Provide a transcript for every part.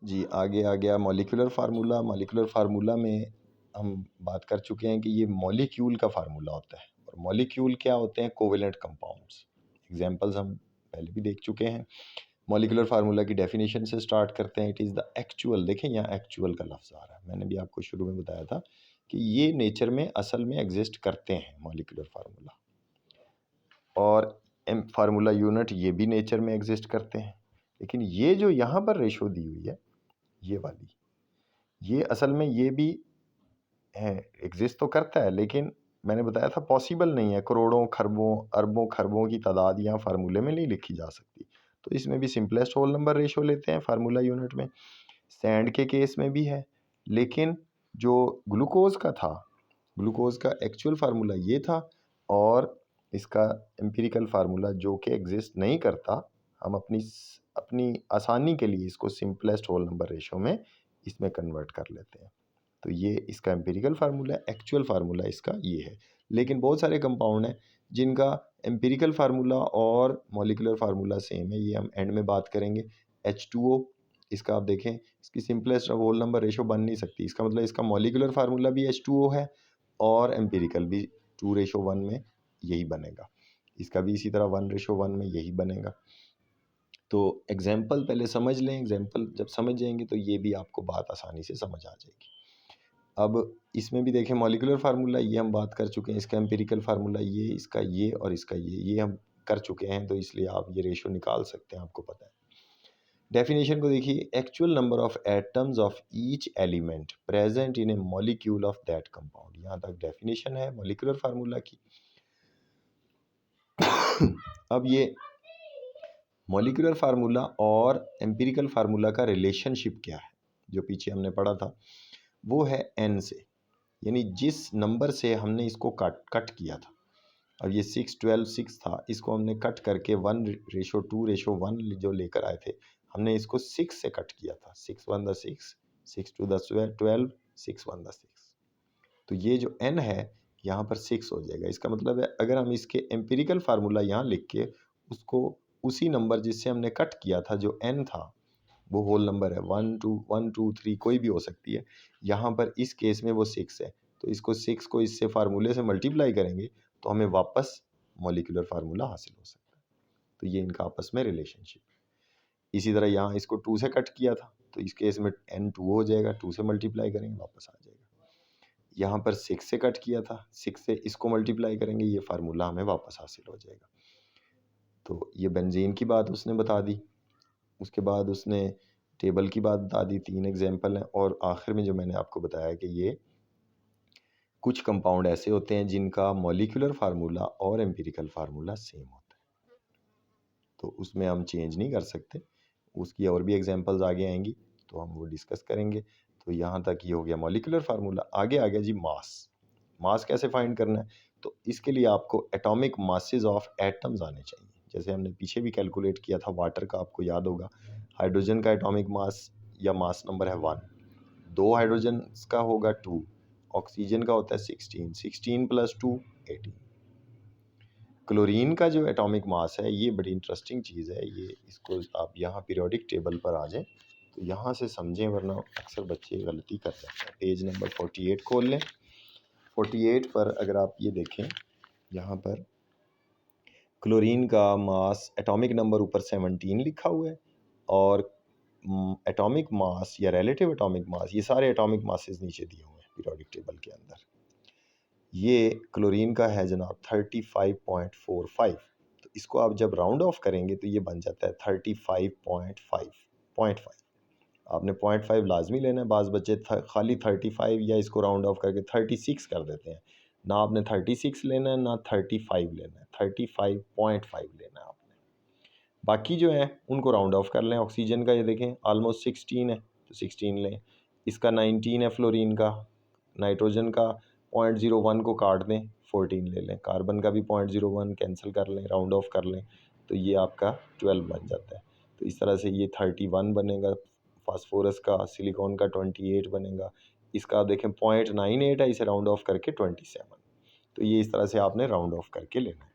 जी, आगे आ गया molecular formula. Molecular formula में हम बात कर चुके हैं कि ये मॉलिक्यूल का फार्मूला होता है, और मॉलिक्यूल क्या होते हैं? Covalent compounds. एग्जांपल्स हम पहले भी देख चुके हैं। मॉलिक्यूलर फार्मूला की डेफिनेशन से स्टार्ट करते हैं। इट इज़ द एक्चुअल, देखें यहाँ एक्चुअल का लफ्ज़ आ रहा है, मैंने भी आपको शुरू में बताया था कि ये नेचर में असल में एग्जिस्ट करते हैं मॉलिक्यूलर फार्मूला, और एम फार्मूला यूनिट ये भी नेचर में एग्जिस्ट करते हैं। लेकिन ये जो यहाँ पर रेशो दी हुई है, ये वाली, ये असल में ये भी है, एग्जिस्ट तो करता है, लेकिन मैंने बताया था पॉसिबल नहीं है। करोड़ों खरबों अरबों खरबों की तादाद यहाँ फार्मूले में नहीं लिखी जा सकती। तो इसमें भी सिंपलेस्ट होल नंबर रेशो लेते हैं फार्मूला यूनिट में। सैंड के केस में भी है, लेकिन जो ग्लूकोज का था, ग्लूकोज का एक्चुअल फार्मूला ये था, और इसका एम्पिरिकल फार्मूला जो कि एग्जिस्ट नहीं करता, हम अपनी आसानी के लिए इसको सिंपलेस्ट होल नंबर रेशो में इसमें कन्वर्ट कर लेते हैं। तो ये इसका एम्पिरिकल फार्मूला है, एक्चुअल फार्मूला इसका ये है। लेकिन बहुत सारे कंपाउंड हैं जिनका एम्पिरिकल फार्मूला और मॉलिक्यूलर फार्मूला सेम है, ये हम एंड में बात करेंगे। H2O, इसका आप देखें, इसकी सिंपलेस्ट होल नंबर रेशो बन नहीं सकती। इसका मतलब इसका मॉलिक्यूलर फार्मूला भी H2O है और एम्पिरिकल भी 2:1 में यही बनेगा। इसका भी इसी तरह 1:1 में यही बनेगा। तो एग्जाम्पल पहले समझ लें, एग्जाम्पल जब समझ जाएंगे तो ये भी आपको बात आसानी से समझ आ जाएगी। अब इसमें भी देखें मॉलिक्यूलर फार्मूला ये हम बात कर चुके हैं, इसका एम्पिरिकल फार्मूला ये, इसका ये और इसका ये हम कर चुके हैं, तो इसलिए आप ये रेशो निकाल सकते हैं, आपको पता है। डेफिनेशन को देखिए, actual number of atoms of each element present in A molecule of that compound. यहाँ तक डेफिनेशन है मॉलिक्यूलर फार्मूला की। अब ये मॉलिक्यूलर फार्मूला और एम्पिरिकल फार्मूला का रिलेशनशिप क्या है, जो पीछे हमने पढ़ा था, वो है n से, यानी जिस नंबर से हमने इसको कट किया था। और ये 6, 12, 6 था, इसको हमने कट करके 1:2:1 जो लेकर आए थे, हमने इसको 6 से कट किया था। 6 1 द 6, 6 2 द 12, 6 1 द 6। तो ये जो n है यहाँ पर 6 हो जाएगा। इसका मतलब है अगर हम इसके एम्पिरिकल फार्मूला यहाँ लिख के उसको उसी नंबर जिससे हमने कट किया था, जो n था, वो होल नंबर है, 1 2 1 2 3 कोई भी हो सकती है। यहाँ पर इस केस में वो 6 है, तो इसको 6 को इससे फार्मूले से मल्टीप्लाई करेंगे तो हमें वापस मॉलिक्यूलर फार्मूला हासिल हो सकता है। तो ये इनका आपस में रिलेशनशिप। इसी तरह यहाँ इसको 2 से कट किया था, तो इस केस में n 2 हो जाएगा, 2 से मल्टीप्लाई करेंगे वापस आ जाएगा। यहाँ पर 6 से कट किया था, 6 से इसको मल्टीप्लाई करेंगे, ये फार्मूला हमें वापस हासिल हो जाएगा। तो ये बेंजीन की बात उसने बता दी, उसके बाद उसने टेबल की बात बता दी, 3 एग्जाम्पल हैं, और आखिर में जो मैंने आपको बताया कि ये कुछ कंपाउंड ऐसे होते हैं जिनका मॉलिक्यूलर फार्मूला और एम्पिरिकल फार्मूला सेम होता है, तो उसमें हम चेंज नहीं कर सकते। उसकी और भी एग्जांपल्स आगे आएंगी तो हम वो डिस्कस करेंगे। तो यहाँ तक ये हो गया मॉलिक्यूलर फार्मूला। आगे आ गया जी मास। मास कैसे फाइंड करना है? तो इसके लिए आपको एटॉमिक मासेस ऑफ एटम्स आने चाहिए। जैसे हमने पीछे भी कैलकुलेट किया था वाटर का, आपको याद होगा, हाइड्रोजन का एटॉमिक मास या मास नंबर है 1, 2 हाइड्रोजन का होगा 2, ऑक्सीजन का होता है 16, 16 + 2 18। क्लोरीन का जो एटॉमिक मास है, ये बड़ी इंटरेस्टिंग चीज़ है, ये इसको आप यहाँ पीरियोडिक टेबल पर आ जाएं तो यहाँ से समझें, वरना अक्सर बच्चे गलती कर जाते हैं। पेज नंबर 48 खोल लें। 48 पर अगर आप ये देखें, यहाँ पर क्लोरीन का मास एटॉमिक नंबर ऊपर 17 लिखा हुआ है, और एटॉमिक मास या रिलेटिव एटॉमिक मास, ये सारे एटॉमिक मासेस नीचे दिए हुए हैं पीरियोडिक टेबल के अंदर। ये क्लोरीन का है जनाब 35.45। तो इसको आप जब राउंड ऑफ करेंगे तो ये बन जाता है 35.5। आपने 0.5 लाजमी लेना है। बाज़ बच्चे खाली 35 या इसको राउंड ऑफ करके 36 कर देते हैं। ना आपने 36 लेना है ना 35 लेना है, 35.5 लेना है आपने। बाकी जो है उनको राउंड ऑफ कर लें। ऑक्सीजन का ये देखें ऑलमोस्ट 16 है तो 16 लें। इसका 19 है फ्लोरीन का। नाइट्रोजन का 0.01 को काट दें, 14 ले लें। कार्बन का भी 0.01 कैंसिल कर लें, राउंड ऑफ कर लें, तो ये आपका 12 बन जाता है। तो इस तरह से ये 31 बनेगा। फास्फोरस का, सिलिकॉन का 28 बनेगा। इसका आप देखें 0.98 है, इसे राउंड ऑफ करके 27। तो ये इस तरह से आपने राउंड ऑफ करके लेना है।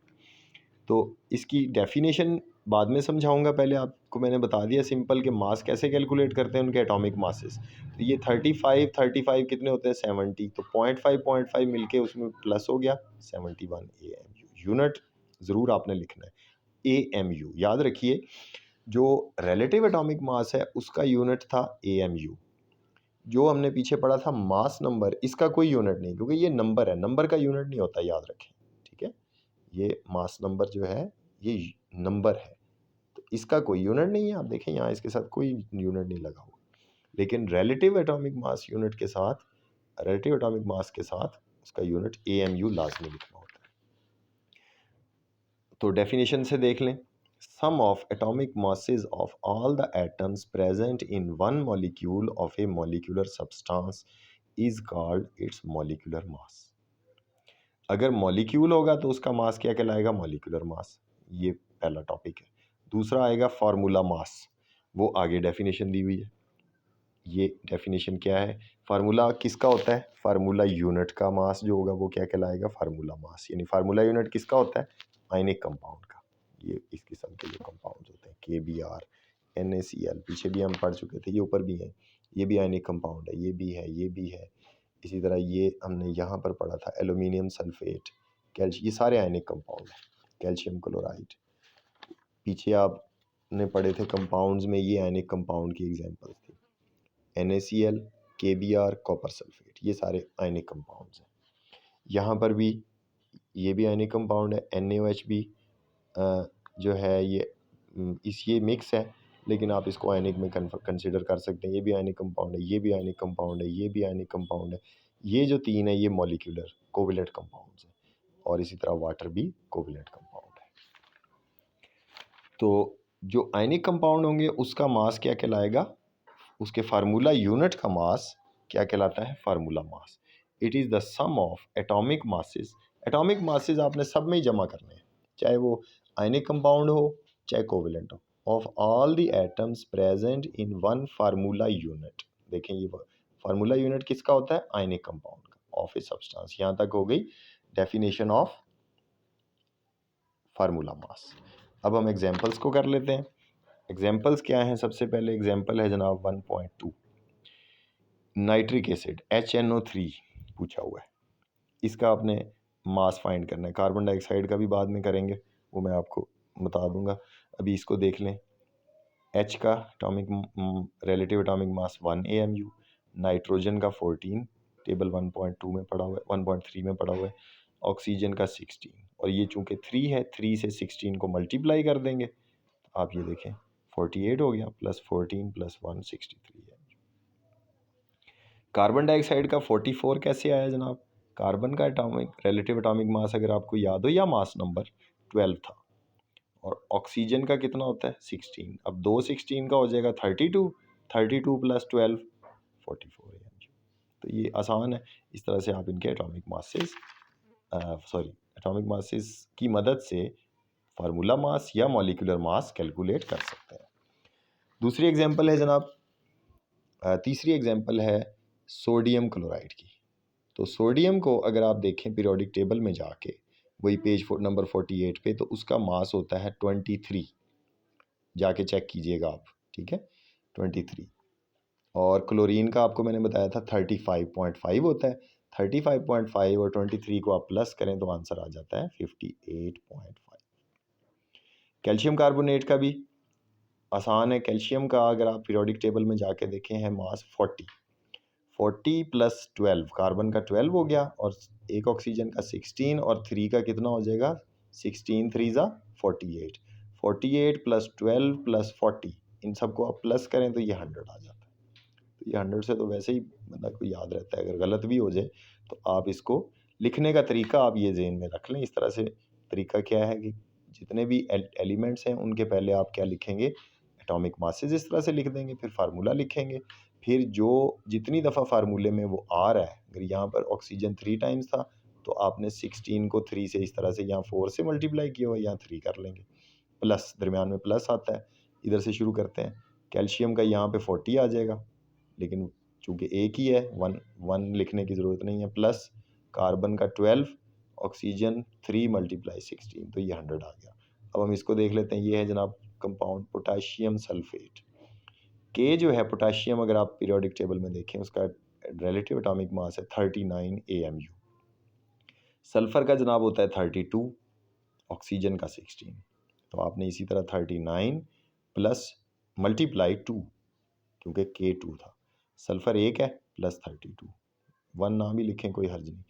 तो इसकी डेफिनेशन बाद में समझाऊंगा, पहले आपको मैंने बता दिया सिंपल कि मास कैसे कैलकुलेट करते हैं उनके एटॉमिक मासेस। तो ये 35 कितने होते हैं 70, तो 0.5 मिलके उसमें प्लस हो गया 71 AMU। यूनिट ज़रूर आपने लिखना है AMU, याद रखिए जो रिलेटिव एटॉमिक मास है उसका यूनिट था AMU। जो हमने पीछे पढ़ा था मास नंबर, इसका कोई यूनिट नहीं, क्योंकि ये नंबर है, नंबर का यूनिट नहीं होता, याद रखें, ठीक है। ये मास नंबर जो है ये नंबर है, तो इसका कोई यूनिट नहीं है। आप देखें यहाँ इसके साथ कोई यूनिट नहीं लगा हुआ, लेकिन रिलेटिव एटॉमिक मास यूनिट के साथ, रिलेटिव एटॉमिक मास के साथ उसका यूनिट AMU लाजमी लिखना होता है। तो डेफिनेशन से देख लें, sum of atomic masses of all the atoms present in one molecule of a molecular substance is called its molecular mass. अगर मॉलिक्यूल होगा तो उसका मास क्या कहलाएगा, मॉलिक्यूलर मास। ये पहला टॉपिक है। दूसरा आएगा फार्मूला मास, वो आगे डेफिनेशन दी हुई है। ये डेफिनेशन क्या है, फार्मूला किसका होता है, फार्मूला यूनिट का मास जो होगा वो क्या कहलाएगा, फार्मूला मास। यानी फार्मूला यूनिट किसका होता है, आयनिक कंपाउंड का। ये इस किस्म के जो कंपाउंड होते हैं KBr NaCl, पीछे भी हम पढ़ चुके थे, ये ऊपर भी है, ये भी आयनिक कंपाउंड है, ये भी है, ये भी है। इसी तरह ये हमने यहाँ पर पढ़ा था एल्यूमिनियम सल्फेट, कैल्शियम, ये सारे आयनिक कंपाउंड हैं। कैल्शियम क्लोराइड, पीछे आपने पढ़े थे कंपाउंड्स में, ये आयनिक कंपाउंड की एग्जांपल्स थी। NaCl, KBr, कॉपर सल्फेट, ये सारे आयनिक कंपाउंड्स हैं। यहाँ पर भी ये भी आयनिक कंपाउंड है। NaOH भी जो है ये मिक्स है, लेकिन आप इसको आयनिक में कंसिडर कर सकते हैं। ये भी आयनिक कंपाउंड है, ये भी आयनिक कंपाउंड है, ये भी आयनिक कंपाउंड है। ये जो तीन है ये मॉलिक्यूलर कोवैलेंट कंपाउंड्स हैं, और इसी तरह वाटर भी कोवैलेंट कंपाउंड है। तो जो आयनिक कंपाउंड होंगे उसका मास क्या कहलाएगा, उसके फार्मूला यूनिट का मास क्या कहलाता है, formula mass. It is the sum of atomic masses. Atomic masses आपने सब में ही जमा करने हैं, चाहे वो आयनिक कंपाउंड हो चाहे कोवैलेंट हो, of all the atoms present in one formula unit. देखें ये फार्मूला यूनिट किसका होता है, आयनिक कंपाउंड का, ऑफ ए सब्सटेंस। यहाँ तक हो गई डेफिनेशन ऑफ फार्मूला मास। अब हम एग्जांपल्स को कर लेते हैं। एग्जांपल्स क्या हैं, सबसे पहले एग्जांपल है जनाब 1.2 नाइट्रिक एसिड HNO3 पूछा हुआ है। इसका आपने मास फाइंड करना है। कार्बन डाइऑक्साइड का भी बाद में करेंगे, वो मैं आपको बता दूंगा। अभी इसको देख लें। H का relative atomic mass 1 AMU, nitrogen का 14, टेबल 1.2 में पड़ा हुआ है, 1.3 में पड़ा हुआ है। ऑक्सीजन का 16, और ये चूंकि 3 है, 3 से 16 को मल्टीप्लाई कर देंगे, आप ये देखें 48 हो गया, प्लस 14 प्लस 1 63 है। कार्बन डाइऑक्साइड का 44 कैसे आया जनाब, कार्बन का रिलेटिव एटॉमिक मास अगर आपको याद हो या मास नंबर 12 था, और ऑक्सीजन का कितना होता है 16। अब 2 16 का हो जाएगा 32, 32 प्लस 12 44 है। तो ये आसान है, इस तरह से आप इनके एटॉमिक मासेस एटॉमिक मासेस की मदद से फार्मूला मास या मॉलिक्यूलर मास कैलकुलेट कर सकते हैं। दूसरी एग्जांपल है जनाब, तीसरी एग्जांपल है सोडियम क्लोराइड की। तो सोडियम को अगर आप देखें पीरियोडिक टेबल में जाके, वही पेज नंबर 48 पे, तो उसका मास होता है 23। जाके चेक कीजिएगा आप, ठीक है 23। और क्लोरीन का आपको मैंने बताया था 35.5 होता है। 35.5 और 23 को आप प्लस करें तो आंसर आ जाता है 58.5। कैल्शियम कार्बोनेट का भी आसान है। कैल्शियम का अगर आप पीरियोडिक टेबल में जाके देखें है मास 40 प्लस 12, कार्बन का 12 हो गया, और एक ऑक्सीजन का 16, और 3 का कितना हो जाएगा 16 3 ज़ा 48, 48 प्लस 12 प्लस 40, इन सबको आप प्लस करें तो ये 100 आ जाता है। तो ये 100 से तो वैसे ही मतलब को याद रहता है, अगर गलत भी हो जाए तो आप इसको लिखने का तरीका आप ये ज़हन में रख लें। इस तरह से तरीका क्या है कि जितने भी एलिमेंट्स हैं उनके पहले आप क्या लिखेंगे, एटॉमिक मासेस इस तरह से लिख देंगे, फिर फार्मूला लिखेंगे, फिर जो जितनी दफ़ा फार्मूले में वो आ रहा है, अगर यहाँ पर ऑक्सीजन 3 टाइम्स था तो आपने 16 को 3 से इस तरह से, यहाँ 4 से मल्टीप्लाई किया हुआ, यहाँ 3 कर लेंगे, प्लस दरमियान में प्लस आता है। इधर से शुरू करते हैं। कैल्शियम का यहाँ पे 40 आ जाएगा, लेकिन चूँकि एक ही है, 1 लिखने की ज़रूरत नहीं है, प्लस कार्बन का 12, ऑक्सीजन 3 मल्टीप्लाई 16, तो ये 100 आ गया। अब हम इसको देख लेते हैं। ये है जनाब कंपाउंड पोटाशियम सल्फेट। के जो है पोटाशियम, अगर आप पीरियोडिक टेबल में देखें, उसका रिलेटिव एटॉमिक मास है 39 AMU। सल्फर का जनाब होता है 32, ऑक्सीजन का 16। तो आपने इसी तरह 39 प्लस मल्टीप्लाई 2, क्योंकि K2 था, सल्फर 1 है प्लस 32, 1 ना भी लिखें कोई हर्ज नहीं।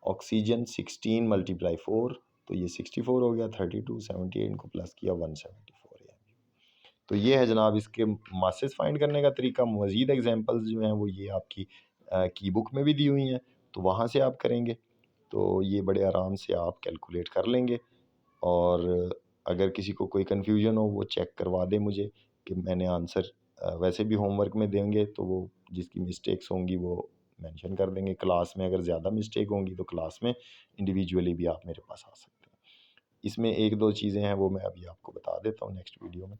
ऑक्सीजन 16 मल्टीप्लाई 4, तो ये 64 हो गया। 32 78 को प्लस किया 174 है। तो ये है जनाब इसके मासेस फाइंड करने का तरीका। मज़ीद एग्जांपल्स जो हैं वो ये आपकी की बुक में भी दी हुई हैं, तो वहाँ से आप करेंगे तो ये बड़े आराम से आप कैलकुलेट कर लेंगे। और अगर किसी को कोई कन्फ्यूजन हो वो चेक करवा दे मुझे कि मैंने आंसर वैसे भी होमवर्क में देंगे, तो वो जिसकी मिस्टेक्स होंगी वो मेंशन कर देंगे क्लास में। अगर ज़्यादा मिस्टेक होंगी तो क्लास में इंडिविजुअली भी आप मेरे पास आ सकते हैं। इसमें एक दो चीज़ें हैं वो मैं अभी आपको बता देता हूँ नेक्स्ट वीडियो में।